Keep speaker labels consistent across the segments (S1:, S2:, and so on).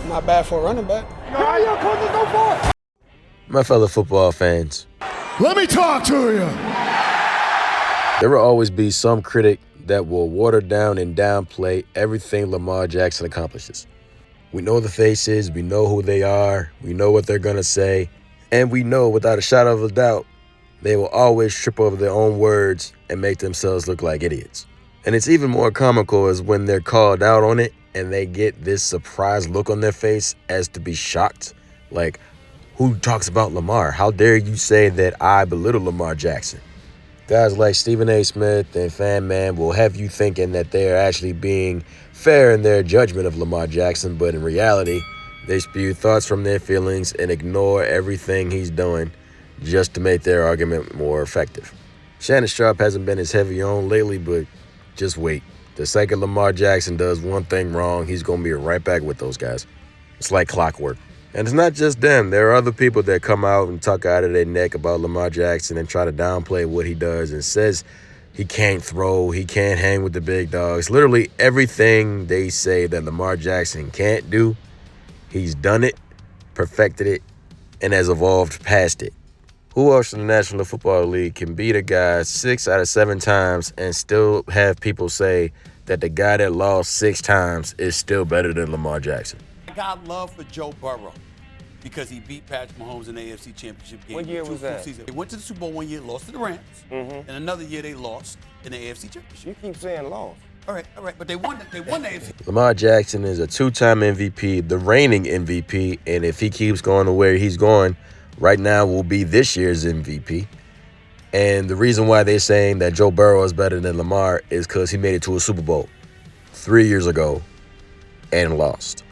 S1: Not bad for a running back.
S2: My fellow football fans,
S3: Let me talk to you.
S2: there will always be some critic that will water down and downplay everything Lamar Jackson accomplishes. We know the faces, we know who they are, we know what they're going to say, and we know without a shadow of a doubt, they will always trip over their own words and make themselves look like idiots. And it's even more comical is when they're called out on it and they get this surprised look on their face as to be shocked. Like, who talks about Lamar? How dare you say that I belittle Lamar Jackson? Guys like Stephen A. Smith and Fan Man will have you thinking that they're actually being fair in their judgment of Lamar Jackson, but in reality, they spew thoughts from their feelings and ignore everything he's doing just to make their argument more effective. Shannon Sharp hasn't been as heavy on lately, but just wait. The second Lamar Jackson does one thing wrong, he's going to be right back with those guys. It's like clockwork. And it's not just them. There are other people that come out and talk out of their neck about Lamar Jackson and try to downplay what he does and says he can't throw, he can't hang with the big dogs. Literally everything they say that Lamar Jackson can't do, he's done it, perfected it, and has evolved past it. Who else in the National Football League can beat a guy 6 out of 7 times and still have people say that the guy that lost 6 times is still better than Lamar Jackson?
S4: I got love for Joe Burrow because he beat Patrick Mahomes in the AFC Championship game.
S5: What year was that?
S4: They went to the Super Bowl one year, lost to the Rams, and another year they lost in the AFC Championship.
S5: You keep saying lost.
S4: All right, but they won the AFC.
S2: Lamar Jackson is a 2-time MVP, the reigning MVP, and if he keeps going to where he's going, right now will be this year's MVP. And the reason why they're saying that Joe Burrow is better than Lamar is because he made it to a Super Bowl 3 years ago and lost.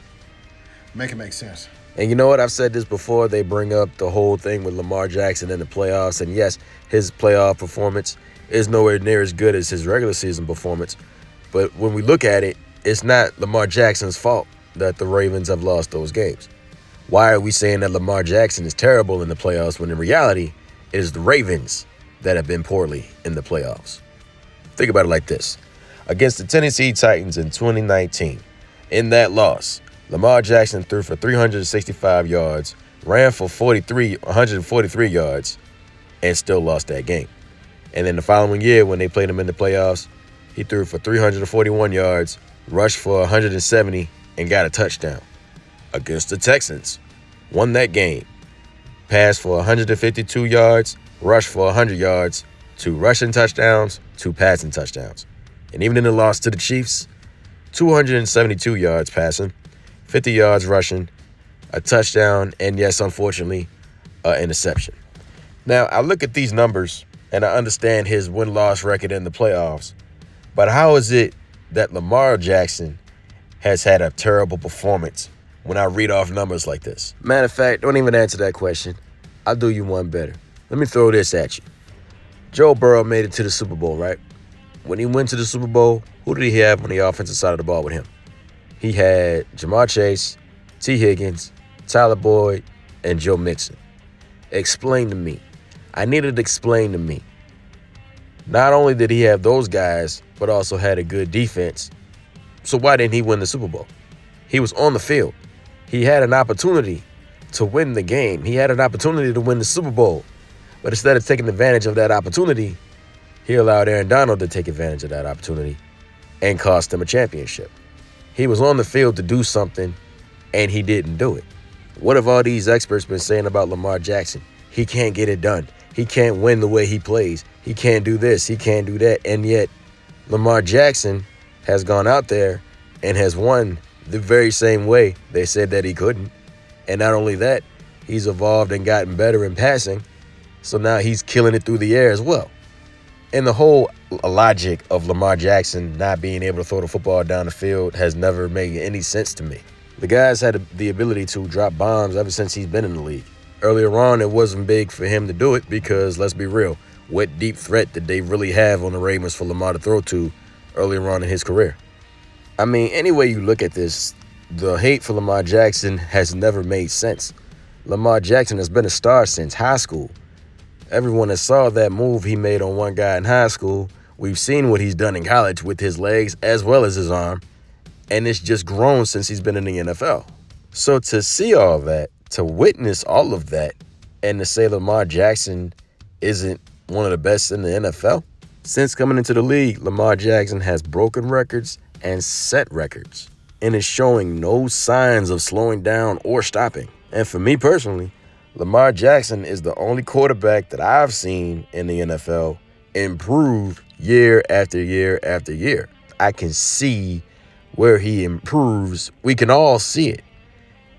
S3: Make it make sense.
S2: And you know what? I've said this before. They bring up the whole thing with Lamar Jackson in the playoffs. And yes, his playoff performance is nowhere near as good as his regular season performance. But when we look at it, it's not Lamar Jackson's fault that the Ravens have lost those games. Why are we saying that Lamar Jackson is terrible in the playoffs when in reality it is the Ravens that have been poorly in the playoffs? Think about it like this. Against the Tennessee Titans in 2019, in that loss, Lamar Jackson threw for 365 yards, ran for 143 yards, and still lost that game. And then the following year, when they played him in the playoffs, he threw for 341 yards, rushed for 170, and got a touchdown. Against the Texans, won that game, passed for 152 yards, rushed for 100 yards, 2 rushing touchdowns, 2 passing touchdowns. And even in the loss to the Chiefs, 272 yards passing, 50 yards rushing, a touchdown, and yes, unfortunately, an interception. Now, I look at these numbers, and I understand his win-loss record in the playoffs, but how is it that Lamar Jackson has had a terrible performance when I read off numbers like this? Matter of fact, don't even answer that question. I'll do you one better. Let me throw this at you. Joe Burrow made it to the Super Bowl, right? When he went to the Super Bowl, who did he have on the offensive side of the ball with him? He had Jamar Chase, T. Higgins, Tyler Boyd, and Joe Mixon. Explain to me. I need it explained to me. Not only did he have those guys, but also had a good defense. So why didn't he win the Super Bowl? He was on the field. He had an opportunity to win the game. He had an opportunity to win the Super Bowl. But instead of taking advantage of that opportunity, he allowed Aaron Donald to take advantage of that opportunity and cost him a championship. He was on the field to do something, and he didn't do it. What have all these experts been saying about Lamar Jackson? He can't get it done. He can't win the way he plays. He can't do this. He can't do that. And yet, Lamar Jackson has gone out there and has won the very same way they said that he couldn't. And not only that, he's evolved and gotten better in passing. So now he's killing it through the air as well. And the whole logic of Lamar Jackson not being able to throw the football down the field has never made any sense to me. The guy's had the ability to drop bombs ever since he's been in the league. Earlier on, it wasn't big for him to do it because, let's be real, what deep threat did they really have on the Ravens for Lamar to throw to earlier on in his career? I mean, any way you look at this, the hate for Lamar Jackson has never made sense. Lamar Jackson has been a star since high school. Everyone that saw that move he made on one guy in high school, we've seen what he's done in college with his legs as well as his arm. And it's just grown since he's been in the NFL. So to see all that, to witness all of that, and to say Lamar Jackson isn't one of the best in the NFL, since coming into the league, Lamar Jackson has broken records and set records and is showing no signs of slowing down or stopping. And for me personally, Lamar Jackson is the only quarterback that I've seen in the NFL improve year after year after year. I can see where he improves. We can all see it.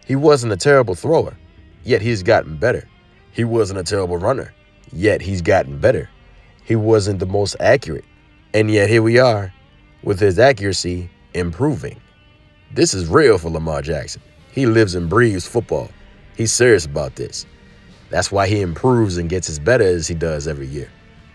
S2: He wasn't a terrible thrower, yet he's gotten better. He wasn't a terrible runner, yet he's gotten better. He wasn't the most accurate, and yet here we are with his accuracy improving. This is real for Lamar Jackson. He lives and breathes football. He's serious about this. That's why he improves and gets as better as he does every year.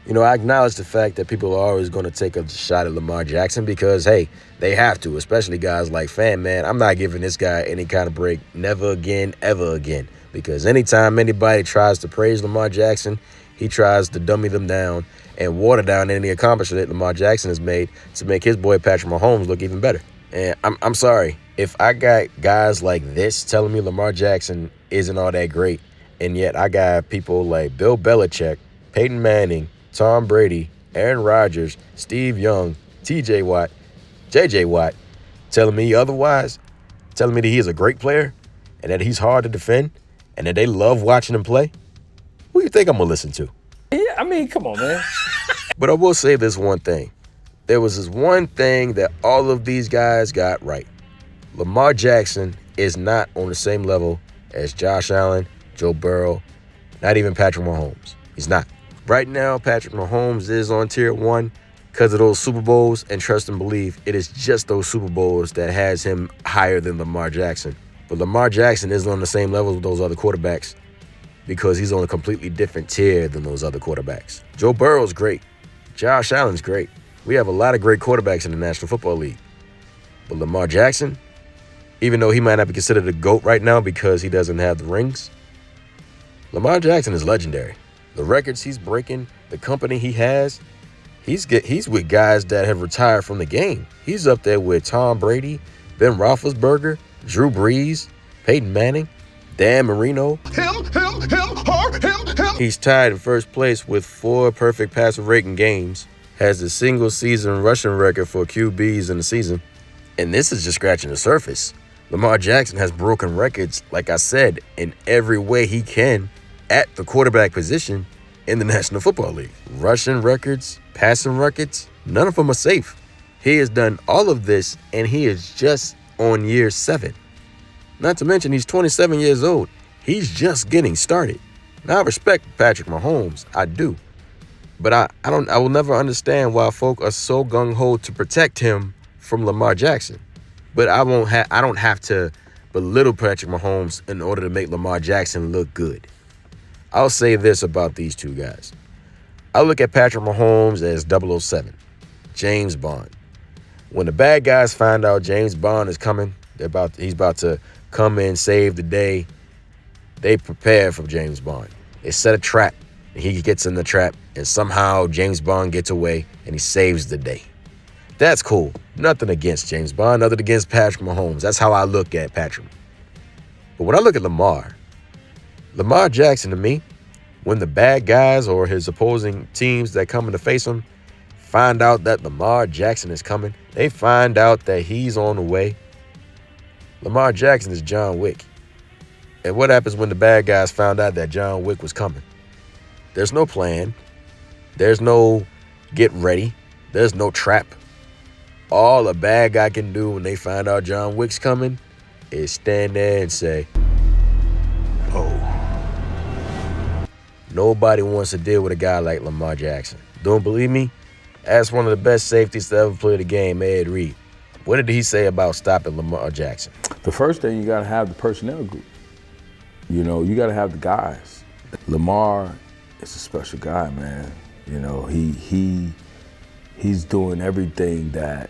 S2: You know, I acknowledge the fact that people are always going to take a shot at Lamar Jackson because, hey, they have to, especially guys like Fan Man. I'm not giving this guy any kind of break, never again, ever again. Because anytime anybody tries to praise Lamar Jackson, he tries to dummy them down and water down any accomplishment that Lamar Jackson has made to make his boy Patrick Mahomes look even better. And I'm sorry, if I got guys like this telling me Lamar Jackson isn't all that great, and yet I got people like Bill Belichick, Peyton Manning, Tom Brady, Aaron Rodgers, Steve Young, TJ Watt, JJ Watt telling me otherwise, telling me that he is a great player and that he's hard to defend and that they love watching him play, who do you think I'm going to listen to?
S5: Yeah, I mean, come on, man.
S2: But I will say this one thing. There was this one thing that all of these guys got right. Lamar Jackson is not on the same level as Josh Allen, Joe Burrow, not even Patrick Mahomes. He's not. Right now, Patrick Mahomes is on tier 1 because of those Super Bowls, and trust and believe, it is just those Super Bowls that has him higher than Lamar Jackson. But Lamar Jackson isn't on the same level with those other quarterbacks because he's on a completely different tier than those other quarterbacks. Joe Burrow's great. Josh Allen's great. We have a lot of great quarterbacks in the National Football League. But Lamar Jackson, even though he might not be considered a GOAT right now because he doesn't have the rings, Lamar Jackson is legendary. The records he's breaking, the company he has, he's with guys that have retired from the game. He's up there with Tom Brady, Ben Roethlisberger, Drew Brees, Peyton Manning, Dan Marino.
S3: Him, him.
S2: He's tied in first place with 4 perfect passer rating games, has the single season rushing record for QBs in the season. And this is just scratching the surface. Lamar Jackson has broken records, like I said, in every way he can at the quarterback position in the National Football League. Rushing records, passing records, none of them are safe. He has done all of this, and he is just on year 7. Not to mention, he's 27 years old. He's just getting started. Now, I respect Patrick Mahomes. I do. But I will never understand why folk are so gung-ho to protect him from Lamar Jackson. But I don't have to belittle Patrick Mahomes in order to make Lamar Jackson look good. I'll say this about these two guys. I look at Patrick Mahomes as 007, James Bond. When the bad guys find out James Bond is coming, he's about to come in, save the day, they prepare for James Bond. They set a trap, and he gets in the trap, and somehow James Bond gets away, and he saves the day. That's cool. Nothing against James Bond, nothing against Patrick Mahomes. That's how I look at Patrick. But when I look at Lamar Jackson, to me, when the bad guys or his opposing teams that come in to face him find out that Lamar Jackson is coming, they find out that he's on the way, Lamar Jackson is John Wick. And what happens when the bad guys found out that John Wick was coming? There's no plan. There's no get ready. There's no trap. All a bad guy can do when they find out John Wick's coming is stand there and say, "Oh." Nobody wants to deal with a guy like Lamar Jackson. Don't believe me? Ask one of the best safeties to ever play the game, Ed Reed. What did he say about stopping Lamar Jackson?
S5: The first thing, you got to have the personnel group. You know, you got to have the guys. Lamar is a special guy, man. You know, he's doing everything that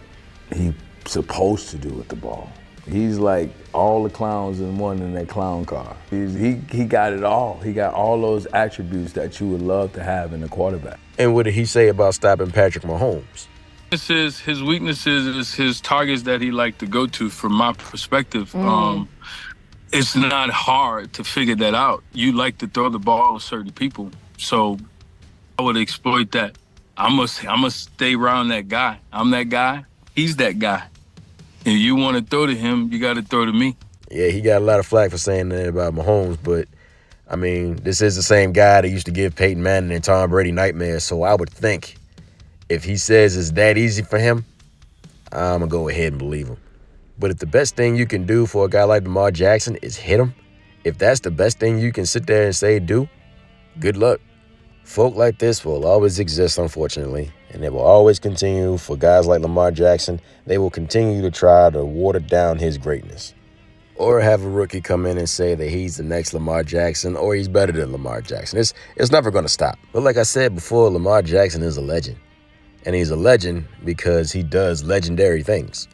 S5: he's supposed to do with the ball. He's like all the clowns in one in that clown car. He got it all. He got all those attributes that you would love to have in a quarterback.
S2: And what did he say about stopping Patrick Mahomes?
S5: His weaknesses is his targets that he like to go to. From my perspective, it's not hard to figure that out. You like to throw the ball to certain people, so I would exploit that. I must stay around that guy. I'm that guy. He's that guy. If you want to throw to him, you got to throw to me.
S2: Yeah, he got a lot of flack for saying that about Mahomes, but I mean, this is the same guy that used to give Peyton Manning and Tom Brady nightmares. So I would think if he says it's that easy for him, I'm going to go ahead and believe him. But if the best thing you can do for a guy like Lamar Jackson is hit him, if that's the best thing you can sit there and say do, good luck. Folk like this will always exist, unfortunately, and they will always continue. For guys like Lamar Jackson, they will continue to try to water down his greatness. Or have a rookie come in and say that he's the next Lamar Jackson or he's better than Lamar Jackson. It's never going to stop. But like I said before, Lamar Jackson is a legend. And he's a legend because he does legendary things.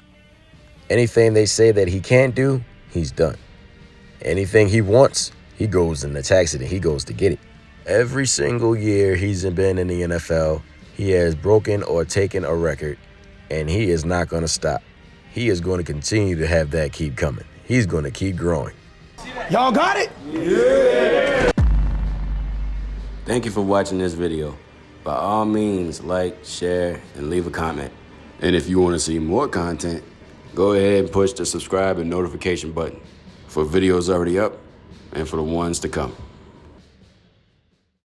S2: Anything they say that he can't do, he's done. Anything he wants, he goes and attacks it and he goes to get it. Every single year he's been in the NFL, he has broken or taken a record, and he is not going to stop. He is going to continue to have that keep coming. He's going to keep growing.
S3: Y'all got it?
S2: Yeah. Thank you for watching this video. By all means, like, share, and leave a comment. And if you want to see more content, go ahead and push the subscribe and notification button for videos already up and for the ones to come.